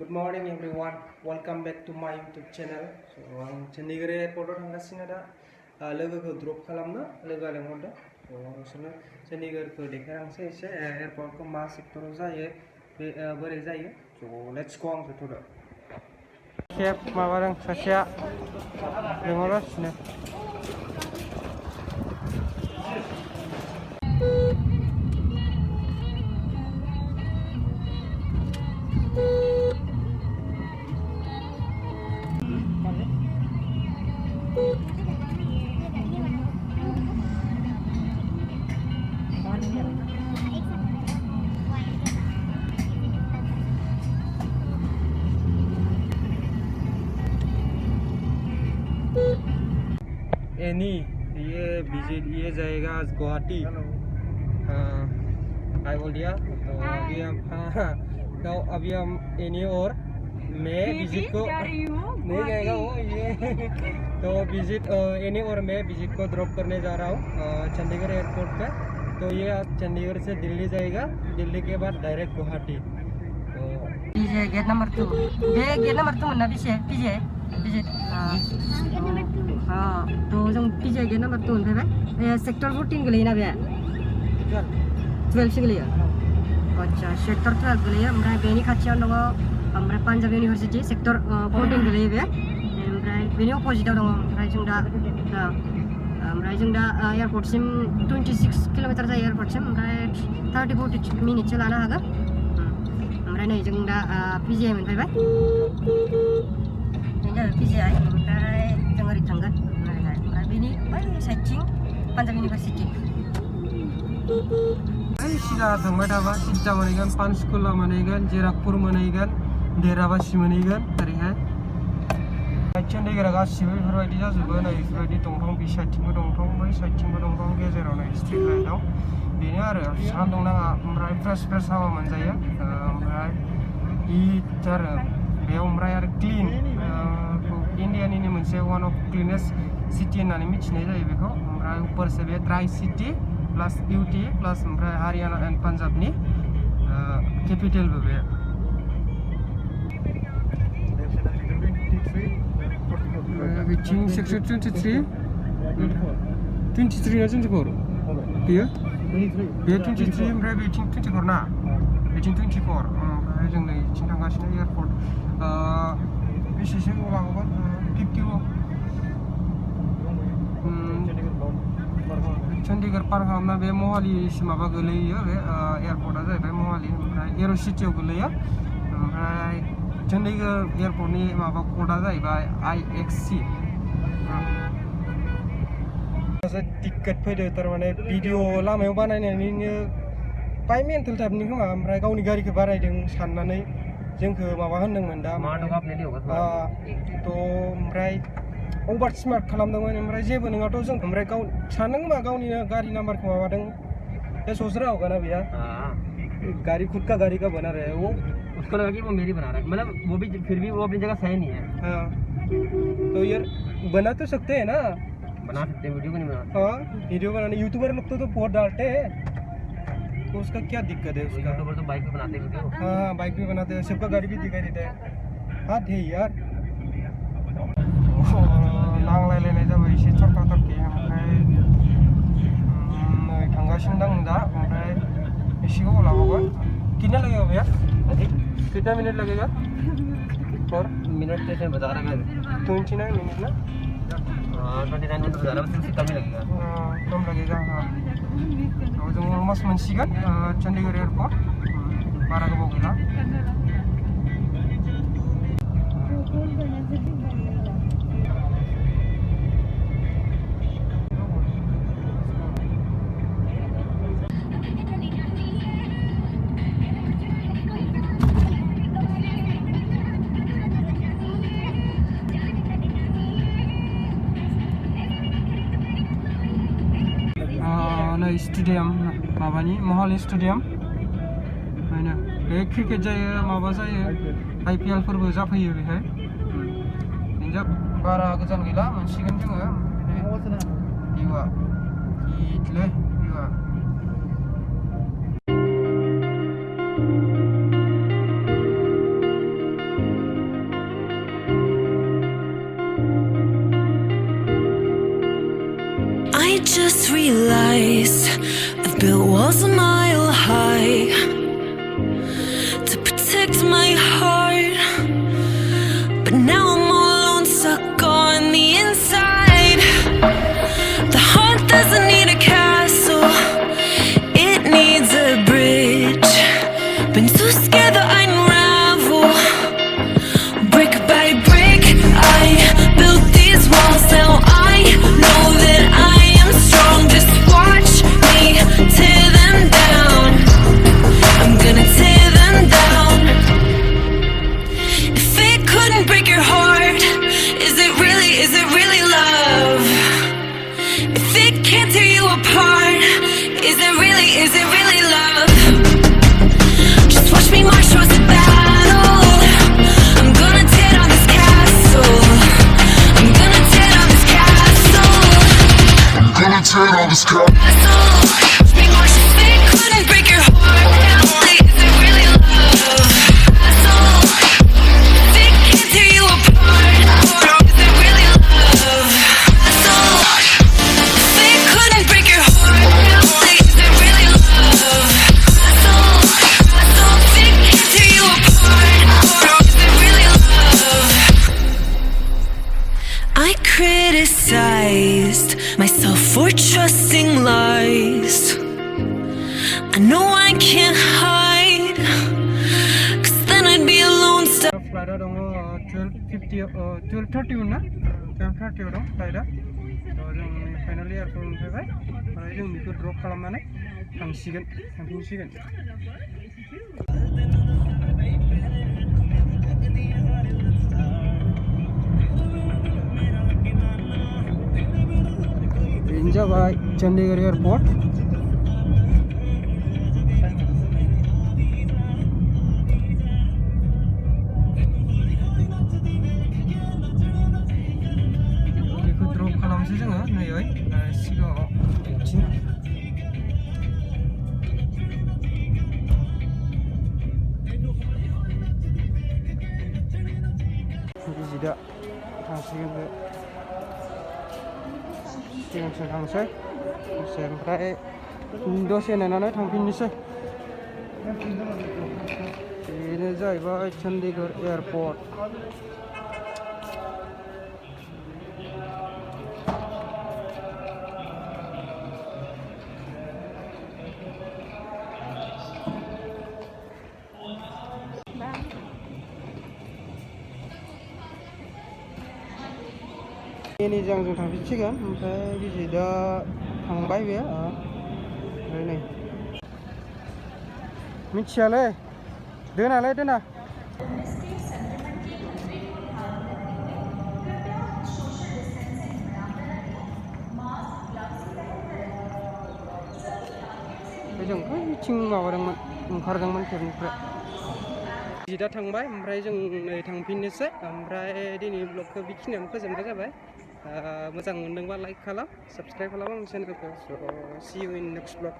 Good morning everyone, welcome back to my YouTube channel. So Chandigarh Airport थांगासिनो दा लोगोखौ drop खालामनो लोगोआ लेंहरदों. बिसोरनो चंडीगढ़खौ देखायलांसै एसे एयारपर्टखौ मा सेक्टराव जायो बोरै जायो. So let's go on to the खेब माबादों सासेया लेंहरगासिनो. ये विजिट ये जाएगा गुवाहाटी. आई बोल दिया तो अभी हम एनी और मैं विजिट को नहीं जाएगा वो ये तो विजिट एनी और मैं विजिट को ड्रॉप करने जा रहा हूँ चंडीगढ़ एयरपोर्ट पे. तो ये चंडीगढ़ से दिल्ली जाएगा, दिल्ली के बाद डायरेक्ट गुवाहाटी. तो पीजे गेट नंबर 2 गेट नंबर 2 ना पीजे विजिट हाँ तो जों पीजे गेट नंबर 2 मोनफैबाय. सेक्टर 14 गोलैयोना बे 12 सो गोलैयो. अच्छा सेक्टर 12 गोलैयो. ओमफ्राय बेनि खाथियाव दङ ओमफ्राय पान्जाब इउनिभारसिटि सेक्टर 14 गोलैयो बे. ओमफ्राय बेनि अपोजिटाव दङ. ओमफ्राय जों दा एयारपर्टसिम 26 किलोमिटार जायो एयारपर्टसिम. ओमफ्राय 30-40 मिनिटसो लानो हागोन. ओमफ्राय नै जों दा पिजिआइ मोनफैबाय. पिजिआइ ओमफ्राय जों ओरै थांगोन. ओमफ्राय बेनि बै साइडथिं पान्जाब इउनिभारसिटि. सिदा थांबाय थाबा सिदा मोनहैगोन, पानसकुला मोनहैगोन, जिराकपुर मोनहैगोन, देराबासि मोनहैगोन. ओरैहाय चंडीगढ़ा गासिबो बेफोरबायदि जाजोबो. नै बेफोरबायदि दंफां, बे साइडथिंबो दंफां, बै साइडथिंबो दंफां, गेजेराव नै स्ट्रिट लाइटआव बेनो आरो सान्दुं नाङा. ओमफ्राय फ्रेस हावा मोनजायो. ओमफ्राय हिट आरो बेयाव ओमफ्राय आरो क्लिन. इन्डियानिनो मोनसे वान अफ क्लिनेस्ट सिटि होननानै मिथिनाय जायो बेखौ. ओमफ्राय उपरसे बे ड्राई सिटि प्लास बिउटि प्लास ओमफ्राय हारियाना एन्ड पान्जाबनि केपिटेलबो बे. बिथिं सेक्टर 23 ना 24 बेयो 23 ओमफ्राय बेथिं 24 ना बेथिं 24. ओमफ्राय जों नै बिथिं थांगासिनो एयारपर्ट. बेसेसो लागोन 50 चंडीगढ़ पार खालामना बे महालिसिम माबा गोलैयो. बे एयारपर्टआ जाहैबाय महालि. ओमफ्राय एयर सिटियाव गोलैयो. ओमफ्राय चंडीगढ़ एयारपर्टनि माबा कोडआ जाहैबाय IXC. टिकेट फैदो थारमाने भिडिअ लामायाव बानायनानैनो बाय मेन्टेल टाइपनि खोमा. ओमफ्राय गावनि गारिखौ बारायदों साननानै जोंखौ माबा होनदोंमोन दा थ' ओमफ्राय अभार स्मार्ट खालामदोंमोन. ओमफ्राय जेबो नङाथ' जों. ओमफ्राय गाव सानदों खोमा गावनि गारि नाम्बारखौ माबादों. ये सोच रहा होगा ना भैया गाड़ी खुद का गाड़ी का बना रहा है वो. उसको लगा कि वो मेरी बना रहा है. मतलब वो भी फिर भी वो अपनी जगह सही नहीं है. हाँ तो यार बना तो सकते हैं ना. बना सकते हैं, वीडियो को नहीं बना. हाँ वीडियो बनाने यूट्यूबर लोग तो बहुत डालते हैं. तो उसका क्या दिक्कत है. उसका यूट्यूबर तो बाइक भी बनाते हैं वीडियो. हाँ बाइक भी बनाते हैं, सबका गाड़ी भी दिखाई देता है. हाँ थे यार नांलायलायनाय जाबाय एसे थरखा थरखि. ओमफ्राय नै थांगासिनो दं दा. ओमफ्राय एसे गोबाव लाबावगोन. कितना लगेगा भैया? कितना मिनट लगेगा? 4 मिनट से बता रहा है. 29 मिनट ना. 29 मिनट बता रहा है. उससे कम ही लगेगा. कम लगेगा. हाँ तो जों अलमोस्ट मोनसिगोन चंडीगढ़ एयरपोर्ट. बारा गोबाव गैला. स्टेडियाम माबानि महालि स्टेडियाम. बेनो बे क्रिकेट जायो, माबा जायो, IPL फोरबो जाफैयो बेहाय. बारा गोजान गैला मोनसिगोन जोङो. भिउआ गिदलै भिउआ. just realized I've built walls a mile high to protect my heart, but now I'm all alone, stuck on the inside. The heart doesn't need a castle, it needs a bridge. Been too scared that I'd unravel. Brick by brick, I built these walls. Now I know that I am strong. Just watch me tear them down. I'm gonna tear them down. If it couldn't break your heart, is it really love? If it can't tear you apart, is it really love? Just watch me march towards the battle. I'm gonna tear down this castle. I'm gonna tear down this castle. I'm gonna tear down this castle. Watch me march. If it couldn't break your heart, is it really love? Castle. If it can't tear you apart, is it really love? Castle. If it couldn't break your heart, is it really love? Castle. If it can't tear you apart, is it really love? I criticized myself for trusting lies. I know I can't hide, 'cause then I'd be alone. Flight dong 12:30 ना 12:30 dong flight a जों finally airport मोनफैबाय ओमफ्राय जों बेखौ drop खालामनानै थांफिनसिगोन बेनो जाबाय Chandigarh airport खालामसै जोङो नैयै सिगाङाव बिथिं बिजिदा थांसिगोन बे सिगांसिम थांसै ओमफ्राय दसे नेनानै थांफिननोसै बेनो जाहैबाय चंडीगढ़ एयारपोर्ट ini जों थांफिनसिगोन ओमफ्राय बिजिदा थांबाय बे ओमफ्राय नै मिथियालै दोनालै दोना जों बैथिं माबादोंमोन ओंखारदोंमोन केबनिफ्राय बिजिदा थांबाय ओमफ्राय जों नै थांफिननोसै ओमफ्राय दिनै ब्लगखौ बेखिनियावनो फोजोबनाय जाबाय मोजां मोनदोंबा लाइक खालाम साबस्क्राइब खालाम आंनि चेनेलखौ स' see you in next vlog